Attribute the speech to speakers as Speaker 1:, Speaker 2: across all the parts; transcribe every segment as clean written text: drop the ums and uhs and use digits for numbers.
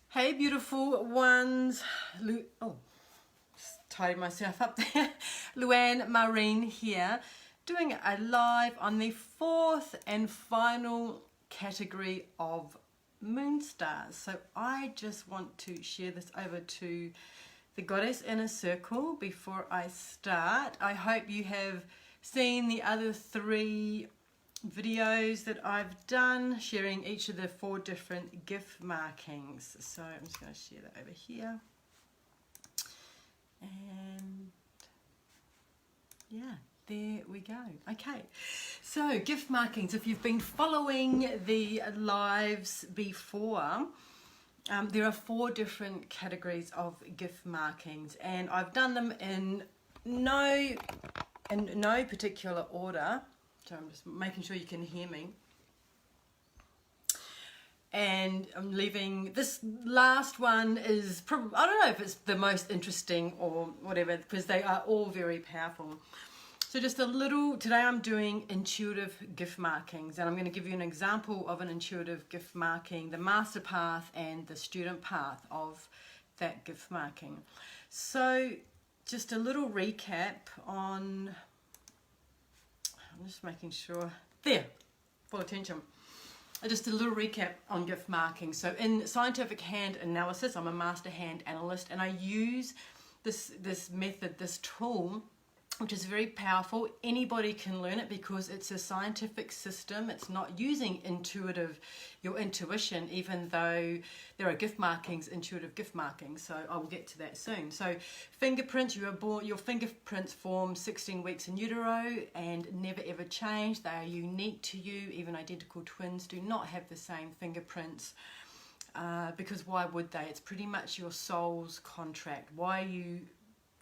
Speaker 1: Hey beautiful ones, just tidied myself up there. Luanne Marine here, doing a live on the fourth and final category of moon stars. So I just want to share this over to the Goddess Inner Circle before I start. I hope you have seen the other three videos that I've done sharing each of the 4 different gift markings. So I'm just going to share that over here. And yeah, there we go. Okay, so gift markings. If you've been following the lives before, there are 4 different categories of gift markings, and I've done them in no particular order. So I'm just making sure you can hear me. And I'm leaving, this last one is probably, I don't know if it's the most interesting or whatever, because they are all very powerful. So just a little, today I'm doing intuitive gift markings, and I'm going to give you an example of an intuitive gift marking, the master path and the student path of that gift marking. So just a little recap on, I'm just making sure, there, full attention. Just a little recap on gift marking. So in scientific hand analysis, I'm a master hand analyst, and I use this method, this tool, which is very powerful. Anybody can learn it because it's a scientific system. It's not using your intuition, even though there are gift markings, intuitive gift markings. So I will get to that soon. So fingerprints, you are born, your fingerprints form 16 weeks in utero and never ever change. They are unique to you. Even identical twins do not have the same fingerprints. Because why would they? It's pretty much your soul's contract. Why you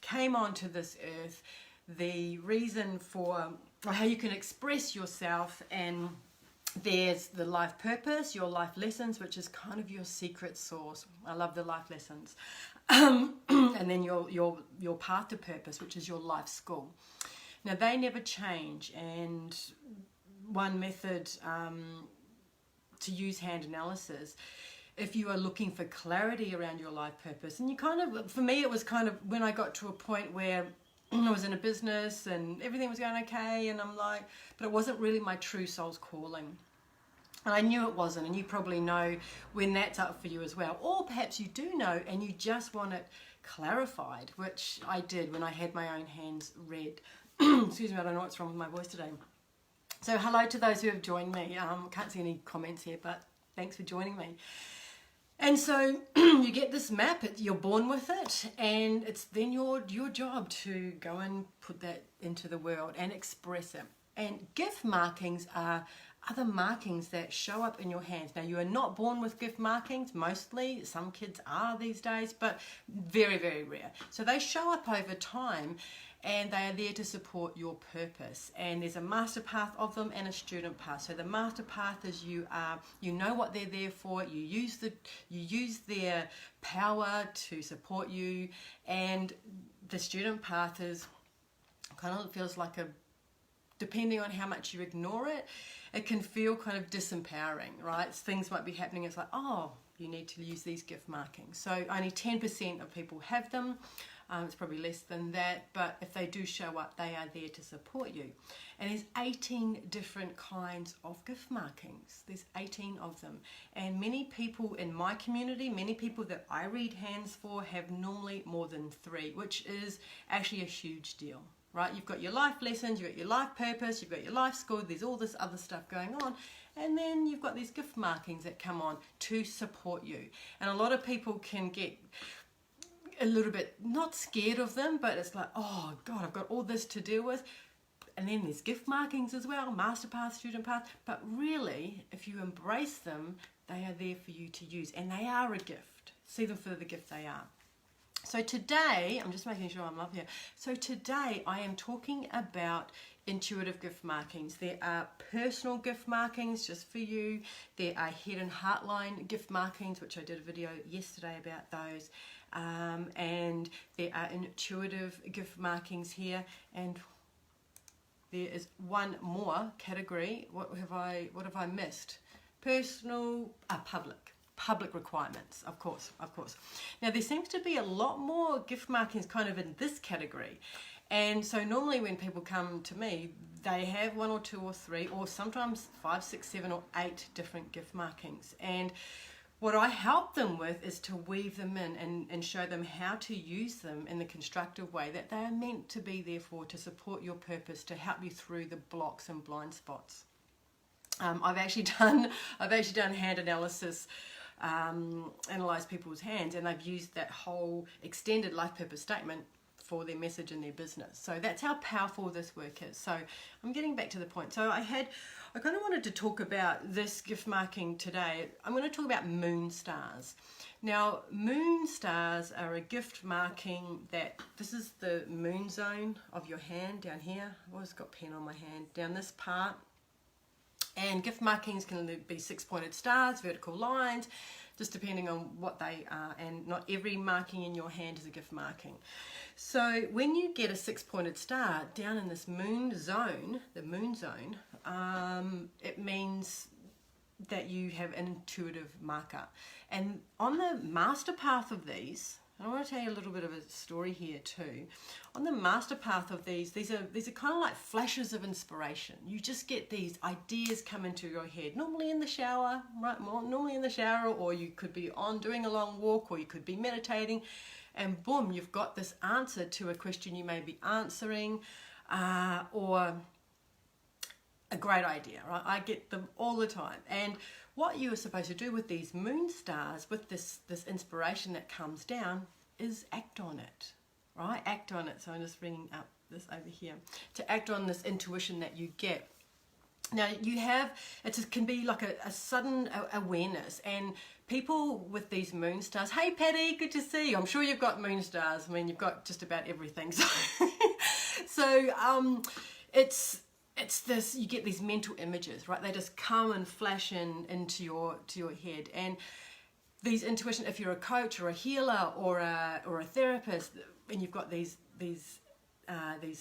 Speaker 1: came onto this earth, the reason for how you can express yourself, and there's the life purpose, your life lessons, which is kind of your secret sauce. I love the life lessons. And then your path to purpose, which is your life school. Now they never change, and one method to use hand analysis, if you are looking for clarity around your life purpose, and you kind of, for me it was kind of when I got to a point where I was in a business and everything was going okay, and I'm like, but it wasn't really my true soul's calling. And I knew it wasn't, and you probably know when that's up for you as well. Or perhaps you do know and you just want it clarified, which I did when I had my own hands read. Excuse me, I don't know what's wrong with my voice today. So hello to those who have joined me. Can't see any comments here, but thanks for joining me. And so you get this map, you're born with it, and it's then your job to go and put that into the world and express it. And gift markings are other markings that show up in your hands. Now, you are not born with gift markings, mostly. Some kids are these days, but very, very rare. So they show up over time, and they are there to support your purpose. And there's a master path of them and a student path. So the master path is you know what they're there for. You use their power to support you, and the student path is kind of feels like depending on how much you ignore it, it can feel kind of disempowering, right? Things might be happening. It's like, oh, you need to use these gift markings. So only 10% of people have them. It's probably less than that, but if they do show up, they are there to support you. And there's 18 different kinds of gift markings. There's 18 of them. And many people in my community, many people that I read hands for, have normally more than 3, which is actually a huge deal, right? You've got your life lessons, you've got your life purpose, you've got your life school, there's all this other stuff going on. And then you've got these gift markings that come on to support you. And a lot of people can get a little bit not scared of them, but it's like, oh God, I've got all this to deal with. And then there's gift markings as well, master path, student path. But really, if you embrace them, they are there for you to use, and they are a gift. See them for the gift they are. So today, I'm just making sure I'm up here. So today I am talking about intuitive gift markings. There are personal gift markings just for you. There are head and heartline gift markings, which I did a video yesterday about those. And there are intuitive gift markings here, and there is one more category. What have I missed? Personal, public. public requirements, of course. Now there seems to be a lot more gift markings kind of in this category, and so normally when people come to me, they have 1 or 2 or 3 or sometimes 5, 6, 7 or 8 different gift markings, and what I help them with is to weave them in and show them how to use them in the constructive way that they are meant to be there for, to support your purpose, to help you through the blocks and blind spots. I've actually done hand analysis, analysed people's hands, and I've used that whole extended life purpose statement for their message in their business. So that's how powerful this work is. So I'm getting back to the point. So I kind of wanted to talk about this gift marking today. I'm going to talk about moon stars. Now, moon stars are a gift marking that, this is the moon zone of your hand down here. I've always got pen on my hand, down this part. And gift markings can be 6-pointed stars, vertical lines, just depending on what they are, and not every marking in your hand is a gift marking. So when you get a 6-pointed star down in this moon zone, the moon zone, it means that you have an intuitive marker. And on the master path of these, I want to tell you a little bit of a story here too. On the master path of these are kind of like flashes of inspiration. You just get these ideas come into your head, normally in the shower, right? Normally in the shower, or you could be doing a long walk, or you could be meditating, and boom, you've got this answer to a question you may be answering, or a great idea, right? I get them all the time. And what you are supposed to do with these moon stars, with this inspiration that comes down, is act on it, right? Act on it. So I'm just bringing up this over here. To act on this intuition that you get. Now you have, it can be like a sudden awareness, and people with these moon stars, hey Patty, good to see you. I'm sure you've got moon stars. I mean, you've got just about everything. So, it's this, you get these mental images, right? They just come and flash into your head. And these intuition, if you're a coach or a healer or a therapist, and you've got these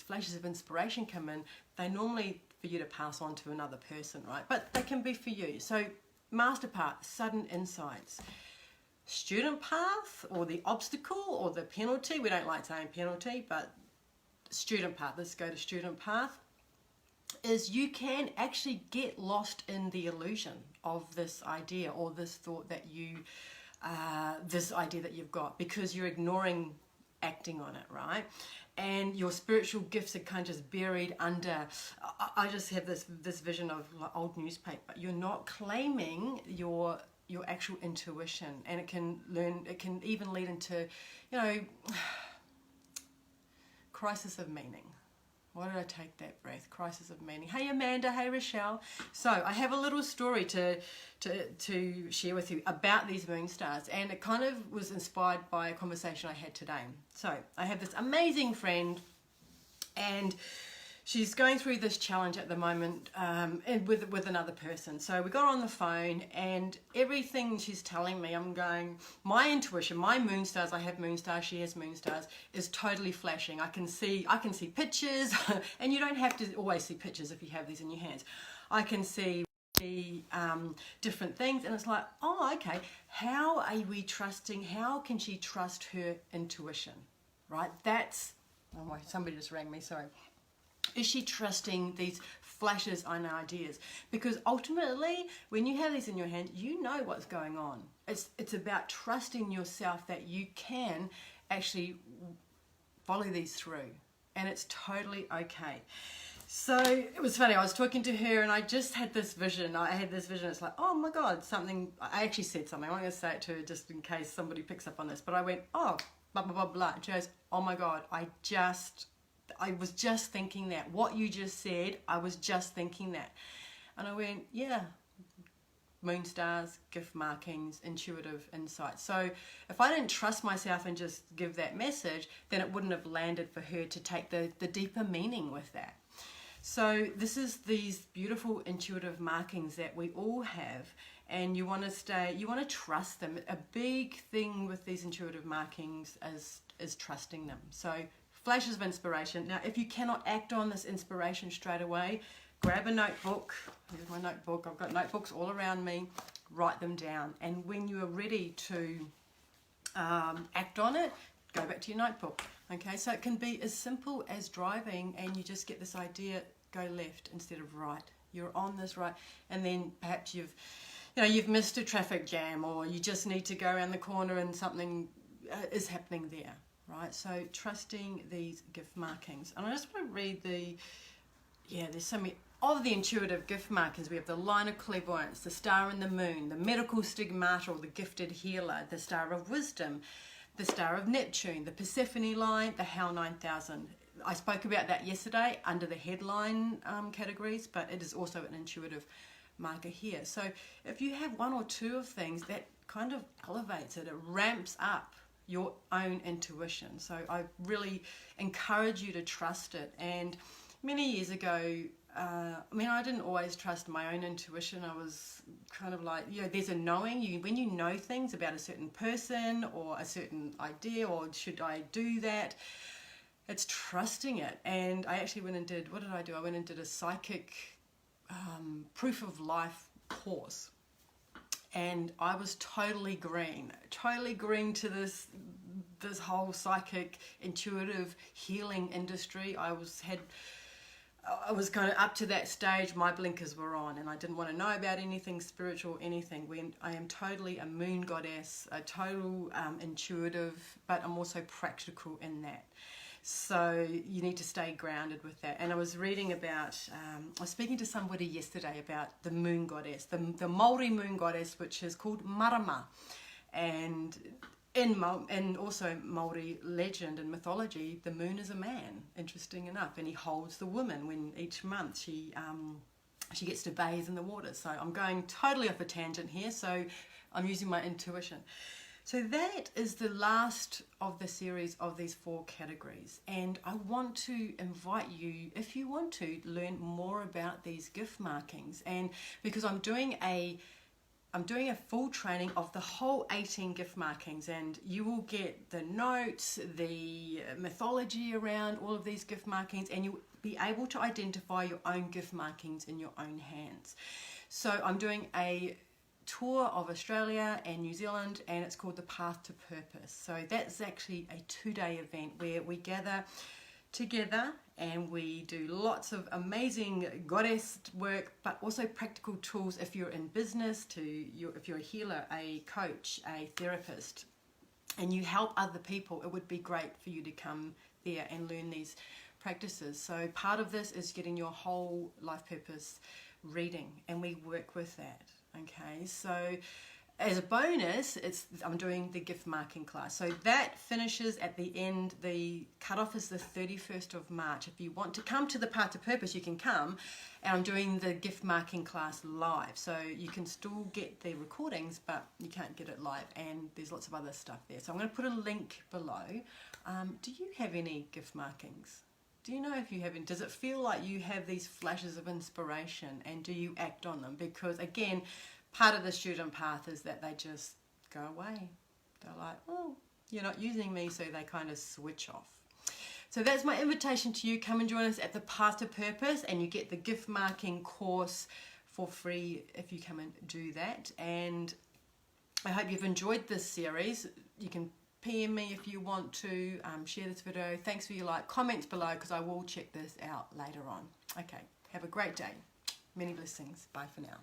Speaker 1: flashes of inspiration come in, they normally for you to pass on to another person, right? But they can be for you. So master path, sudden insights. Student path, or the obstacle, or the penalty. We don't like saying penalty, but student path. Let's go to student path. Is you can actually get lost in the illusion of this idea or this thought that this idea that you've got, because you're ignoring acting on it, right? And your spiritual gifts are kind of just buried under, I just have this vision of like old newspaper. You're not claiming your actual intuition, and it can even lead into, crisis of meaning. Why did I take that breath? Crisis of meaning. Hey Amanda, hey Rochelle. So I have a little story to share with you about these moon stars, and it kind of was inspired by a conversation I had today. So I have this amazing friend, and she's going through this challenge at the moment, and with another person. So we got on the phone, and everything she's telling me, I'm going, my intuition, my moon stars, I have moon stars, she has moon stars, is totally flashing. I can see pictures, and you don't have to always see pictures if you have these in your hands. I can see different things, and it's like, oh, okay, how are we trusting, how can she trust her intuition, right? That's, oh my, somebody just rang me, sorry. Is she trusting these flashes and ideas? Because ultimately, when you have these in your hand, you know what's going on. It's about trusting yourself that you can actually follow these through, and it's totally okay. So it was funny, I was talking to her, and I just had this vision. It's like, oh my God, something, I actually said something. I'm going to say it to her just in case somebody picks up on this, but I went, oh, blah, blah, blah, blah. And she goes, oh my God, I was just thinking that. What you just said, I was just thinking that. And I went, yeah, moon stars, gift markings, intuitive insight. So if I didn't trust myself and just give that message, then it wouldn't have landed for her to take the deeper meaning with that. So this is these beautiful intuitive markings that we all have, and you want to trust them. A big thing with these intuitive markings is trusting them. So flashes of inspiration. Now, if you cannot act on this inspiration straight away, grab a notebook. Here's my notebook. I've got notebooks all around me. Write them down. And when you are ready to act on it, go back to your notebook. Okay, so it can be as simple as driving and you just get this idea, go left instead of right. You're on this right, and then perhaps you've missed a traffic jam, or you just need to go around the corner and something is happening there, right? So trusting these gift markings. And I just want to read there's so many of the intuitive gift markings. We have the line of clairvoyance, the star and the moon, the medical stigmata, or the gifted healer, the star of wisdom, the star of Neptune, the Persephone line, the HAL 9000. I spoke about that yesterday under the headline categories, but it is also an intuitive marker here. So if you have one or two of things, that kind of elevates it, it ramps up your own intuition. So I really encourage you to trust it. And many years ago, I didn't always trust my own intuition. I was kind of like, there's a knowing. When you know things about a certain person or a certain idea, or should I do that? It's trusting it. And I actually went and did, what did I do? I went and did a psychic proof of life course. And I was totally green to this whole psychic, intuitive healing industry. I was kind of up to that stage, my blinkers were on, and I didn't want to know about anything spiritual, anything. When I am totally a moon goddess, a total intuitive, but I'm also practical in that. So you need to stay grounded with that. And I was reading about, I was speaking to somebody yesterday about the moon goddess, the Māori moon goddess, which is called Marama. And also Māori legend and mythology, the moon is a man, interesting enough, and he holds the woman when each month she gets to bathe in the water. So I'm going totally off a tangent here, so I'm using my intuition. So that is the last of the series of these 4 categories, and I want to invite you, if you want to, learn more about these gift markings. And because I'm doing a full training of the whole 18 gift markings, and you will get the notes, the mythology around all of these gift markings, and you'll be able to identify your own gift markings in your own hands. So I'm doing a tour of Australia and New Zealand, and it's called the Path to Purpose. So that's actually a 2-day event where we gather together and we do lots of amazing goddess work, but also practical tools if you're in business, if you're a healer, a coach, a therapist, and you help other people. It would be great for you to come there and learn these practices. So part of this is getting your whole life purpose reading, and we work with that. Okay, so as a bonus, I'm doing the gift marking class. So that finishes at the end. The cutoff is the 31st of March. If you want to come to the Path to Purpose, you can come. And I'm doing the gift marking class live. So you can still get the recordings, but you can't get it live. And there's lots of other stuff there. So I'm going to put a link below. Do you have any gift markings? Do you know if you haven't? Does it feel like you have these flashes of inspiration, and do you act on them? Because again, part of the student path is that they just go away. They're like, oh, you're not using me, so they kind of switch off. So that's my invitation to you. Come and join us at the Path to Purpose, and you get the gift marking course for free if you come and do that. And I hope you've enjoyed this series. You can PM me if you want to share this video. Thanks for your comments below, because I will check this out later on. Okay, have a great day. Many blessings. Bye for now.